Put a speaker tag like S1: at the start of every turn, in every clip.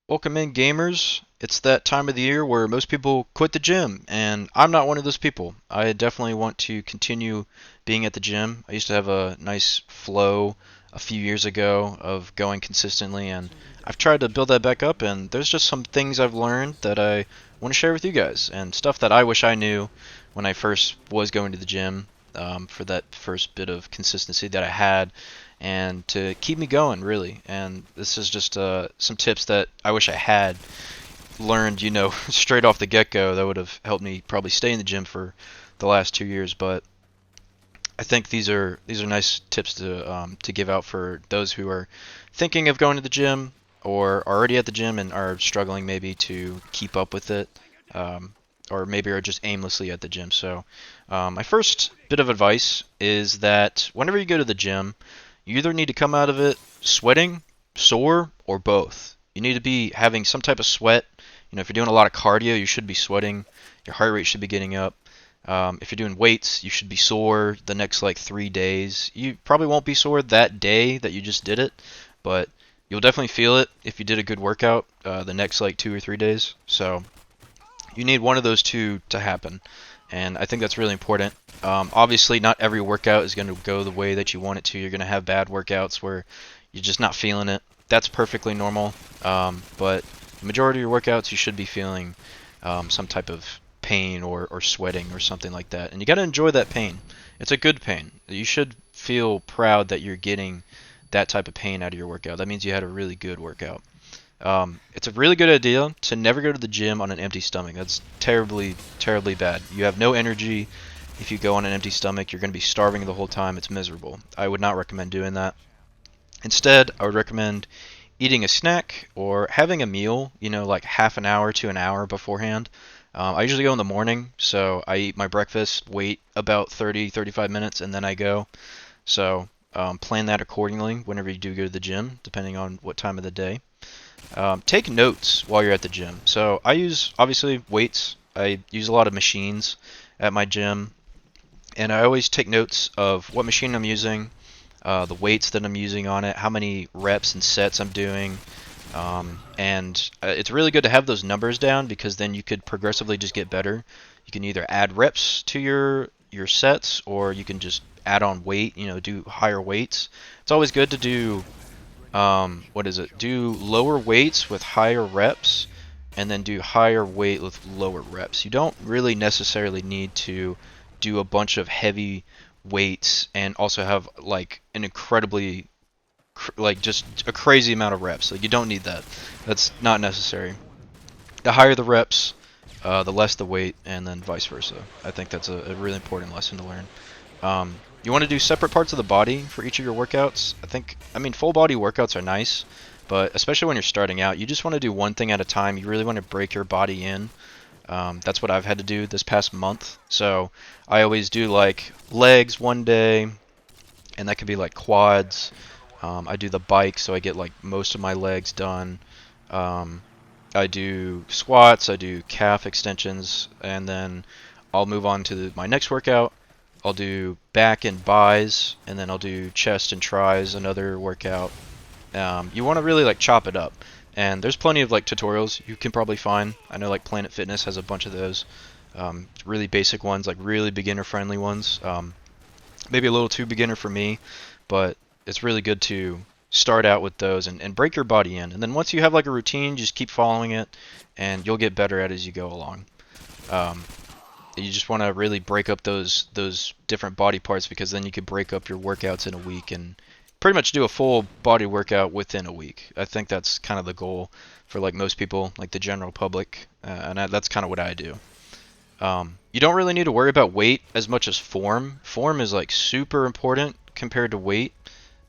S1: Welcome in, gamers. It's that time of the year where most people quit the gym, and I'm not one of those people. I definitely want to continue being at the gym. I used to have a nice flow a few years ago of going consistently, and I've tried to build that back up, and there's just some things I've learned that I want to share with you guys, and stuff that I wish I knew when I first was going to the gym, for that first bit of consistency that I had and to keep me going, really. And this is just some tips that I wish I had learned, straight off the get-go. That would have helped me probably stay in the gym for the last 2 years. But I think these are nice tips to give out for those who are thinking of going to the gym or are already at the gym and are struggling maybe to keep up with it. Or maybe are just aimlessly at the gym. So, my first bit of advice is that whenever you go to the gym, you either need to come out of it sweating, sore, or both. You need to be having some type of sweat. If you're doing a lot of cardio, you should be sweating. Your heart rate should be getting up. If you're doing weights, you should be sore the next like 3 days. You probably won't be sore that day that you just did it, but you'll definitely feel it if you did a good workout the next like 2 or 3 days. So you need one of those two to happen, and I think that's really important. Obviously, not every workout is going to go the way that you want it to. You're going to have bad workouts where you're just not feeling it. That's perfectly normal. But the majority of your workouts, you should be feeling some type of pain or sweating or something like that. And you got to enjoy that pain. It's a good pain. You should feel proud that you're getting that type of pain out of your workout. That means you had a really good workout. It's a really good idea to never go to the gym on an empty stomach. That's terribly, terribly bad. You have no energy if you go on an empty stomach. You're going to be starving the whole time. It's miserable. I would not recommend doing that. Instead, I would recommend eating a snack or having a meal, like half an hour to an hour beforehand. I usually go in the morning, so I eat my breakfast, wait about 30, 35 minutes, and then I go. So plan that accordingly whenever you do go to the gym, depending on what time of the day. Take notes while you're at the gym. So I use obviously weights. I use a lot of machines at my gym, and I always take notes of what machine I'm using, the weights that I'm using on it, how many reps and sets I'm doing. And it's really good to have those numbers down because then you could progressively just get better. You can either add reps to your sets or you can just add on weight, do higher weights. It's always good to do what is it? Do lower weights with higher reps, and then do higher weight with lower reps. You don't really necessarily need to do a bunch of heavy weights and also have like an incredibly like just a crazy amount of reps. Like you don't need that. That's not necessary. The higher the reps, the less the weight, and then vice versa. I think that's a really important lesson to learn. You want to do separate parts of the body for each of your workouts. I mean, full body workouts are nice, but especially when you're starting out, you just want to do one thing at a time. You really want to break your body in. That's what I've had to do this past month. So I always do like legs one day, and that could be like quads. I do the bike, so I get like most of my legs done. Um, I do squats, I do calf extensions, and then I'll move on to my next workout. I'll do back and buys, and then I'll do chest and tries, another workout. You want to really like chop it up, and there's plenty of like tutorials you can probably find. I know like Planet Fitness has a bunch of those, really basic ones, like really beginner friendly ones. Maybe a little too beginner for me, but it's really good to start out with those and break your body in. And then once you have like a routine, just keep following it, and you'll get better at it as you go along. Um, you just want to really break up those different body parts because then you can break up your workouts in a week and pretty much do a full body workout within a week. I think that's kind of the goal for like most people, like the general public, and that's kind of what I do. You don't really need to worry about weight as much as form. Form is like super important compared to weight.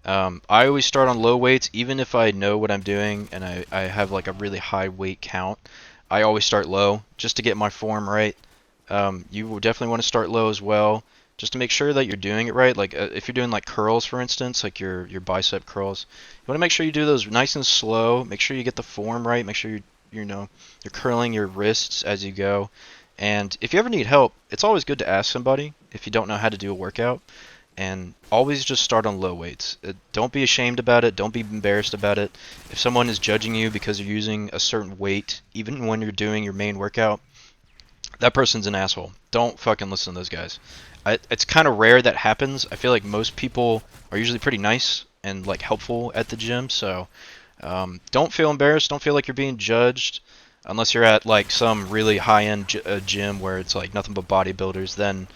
S1: I always start on low weights, even if I know what I'm doing and I have like a really high weight count. I always start low just to get my form right. You will definitely want to start low as well, just to make sure that you're doing it right. Like if you're doing like curls, for instance, like your bicep curls, you want to make sure you do those nice and slow. Make sure you get the form right. Make sure you're curling your wrists as you go. And if you ever need help, it's always good to ask somebody if you don't know how to do a workout, and always just start on low weights. Don't be ashamed about it. Don't be embarrassed about it. If someone is judging you because you're using a certain weight, even when you're doing your main workout, that person's an asshole. Don't fucking listen to those guys. It's kind of rare that happens. I feel like most people are usually pretty nice and like helpful at the gym, so don't feel embarrassed. Don't feel like you're being judged, unless you're at like some really high-end gym where it's like nothing but bodybuilders. Then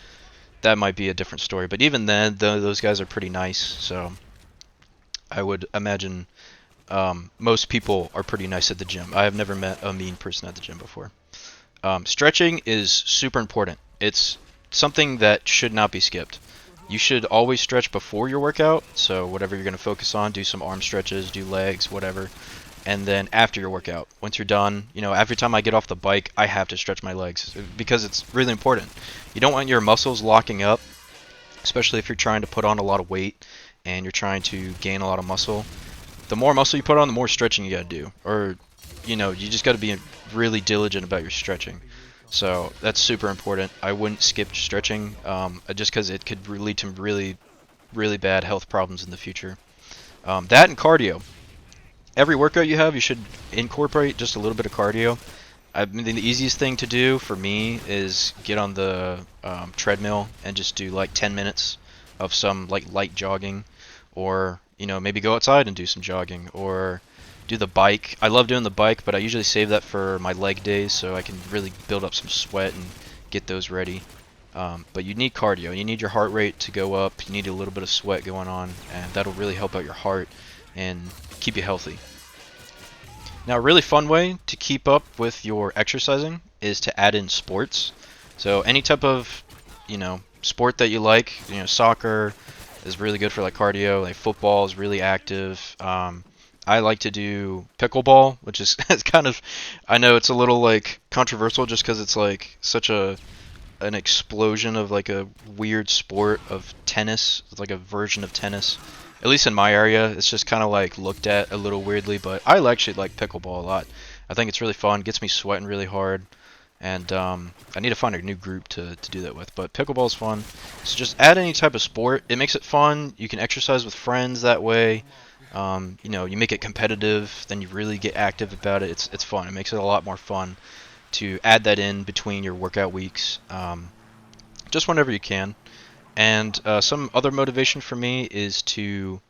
S1: that might be a different story. But even then, those guys are pretty nice. So I would imagine most people are pretty nice at the gym. I have never met a mean person at the gym before. Stretching is super important. It's something that should not be skipped. You should always stretch before your workout, so whatever you're going to focus on, do some arm stretches, do legs, whatever. And then after your workout, once you're done, every time I get off the bike, I have to stretch my legs because it's really important. You don't want your muscles locking up, especially if you're trying to put on a lot of weight and you're trying to gain a lot of muscle. The more muscle you put on, the more stretching you got to do. Or, you just got to be really diligent about your stretching. So that's super important. I wouldn't skip stretching just because it could lead to really, really bad health problems in the future. That and cardio. Every workout you have, you should incorporate just a little bit of cardio. I mean, the easiest thing to do for me is get on the treadmill and just do like 10 minutes of some like light jogging, or maybe go outside and do some jogging, or do the bike. I love doing the bike, but I usually save that for my leg days so I can really build up some sweat and get those ready. But you need cardio. You need your heart rate to go up. You need a little bit of sweat going on, and that'll really help out your heart and keep you healthy. Now, a really fun way to keep up with your exercising is to add in sports. So any type of, sport that you like, soccer is really good for like cardio. Like football is really active. I like to do pickleball, which is it's kind of, I know it's a little like controversial just because it's like such an explosion of like a weird sport of tennis. It's like a version of tennis. At least in my area, it's just kind of like looked at a little weirdly, but I actually like pickleball a lot. I think it's really fun, gets me sweating really hard, and I need to find a new group to do that with. But pickleball is fun. So just add any type of sport. It makes it fun. You can exercise with friends that way. You make it competitive, then you really get active about it. It's fun. It makes it a lot more fun to add that in between your workout weeks, just whenever you can. And some other motivation for me is to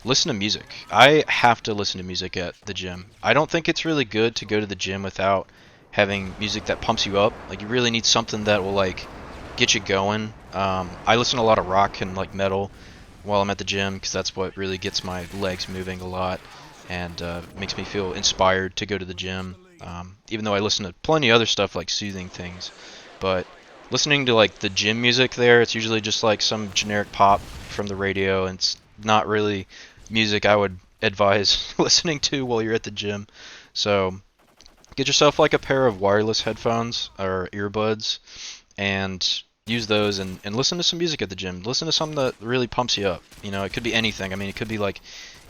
S1: listen to music. I have to listen to music at the gym. I don't think it's really good to go to the gym without having music that pumps you up. Like you really need something that will like get you going. I listen to a lot of rock and like metal while I'm at the gym because that's what really gets my legs moving a lot and makes me feel inspired to go to the gym. Even though I listen to plenty of other stuff like soothing things, but listening to like the gym music there, it's usually just like some generic pop from the radio, and it's not really music I would advise listening to while you're at the gym. So get yourself like a pair of wireless headphones or earbuds and use those and listen to some music at the gym. Listen to something that really pumps you up. It could be anything. I mean, it could be like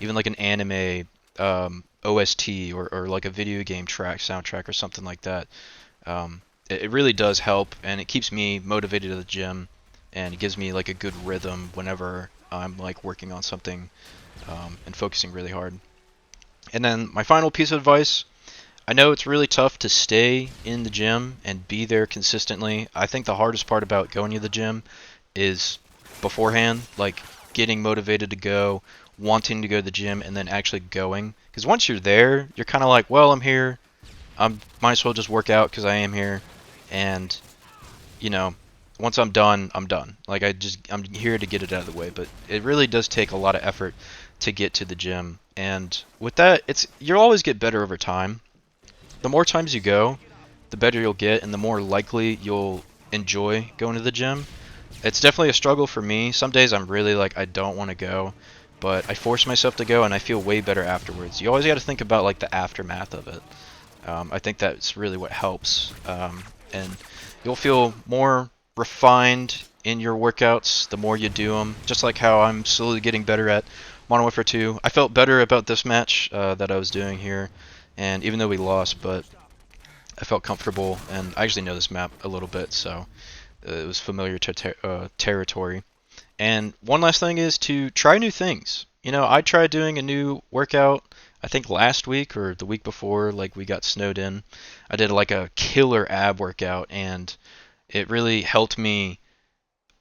S1: even like an anime OST or like a video game soundtrack or something like that. It really does help, and it keeps me motivated at the gym, and it gives me like a good rhythm whenever I'm like working on something and focusing really hard. And then my final piece of advice, I know it's really tough to stay in the gym and be there consistently. I think the hardest part about going to the gym is beforehand, like getting motivated to go, wanting to go to the gym, and then actually going. Because once you're there, you're kind of like, well, I'm here. I might as well just work out because I am here. And, once I'm done, I'm done. Like I'm here to get it out of the way. But it really does take a lot of effort to get to the gym. And with that, you'll always get better over time. The more times you go, the better you'll get, and the more likely you'll enjoy going to the gym. It's definitely a struggle for me. Some days I'm really like, I don't want to go, but I force myself to go, and I feel way better afterwards. You always got to think about like the aftermath of it. I think that's really what helps. And you'll feel more refined in your workouts the more you do them. Just like how I'm slowly getting better at Modern Warfare 2. I felt better about this match that I was doing here, and even though we lost, but I felt comfortable, and I actually know this map a little bit, so it was familiar territory. And one last thing is to try new things. You know, I tried doing a new workout, I think last week or the week before, like we got snowed in. I did like a killer ab workout, and it really helped me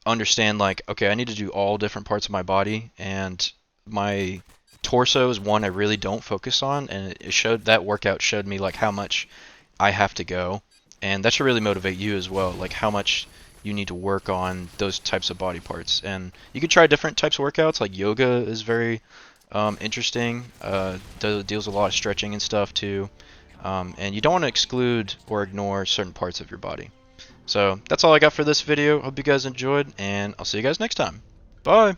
S1: understand, like, okay, I need to do all different parts of my body, and my torso is one I really don't focus on, and it showed, that workout showed me like how much I have to go, and that should really motivate you as well, like how much you need to work on those types of body parts. And you can try different types of workouts, like yoga is very interesting. Deals with a lot of stretching and stuff too. And you don't want to exclude or ignore certain parts of your body. So that's all I got for this video. Hope you guys enjoyed, and I'll see you guys next time. Bye!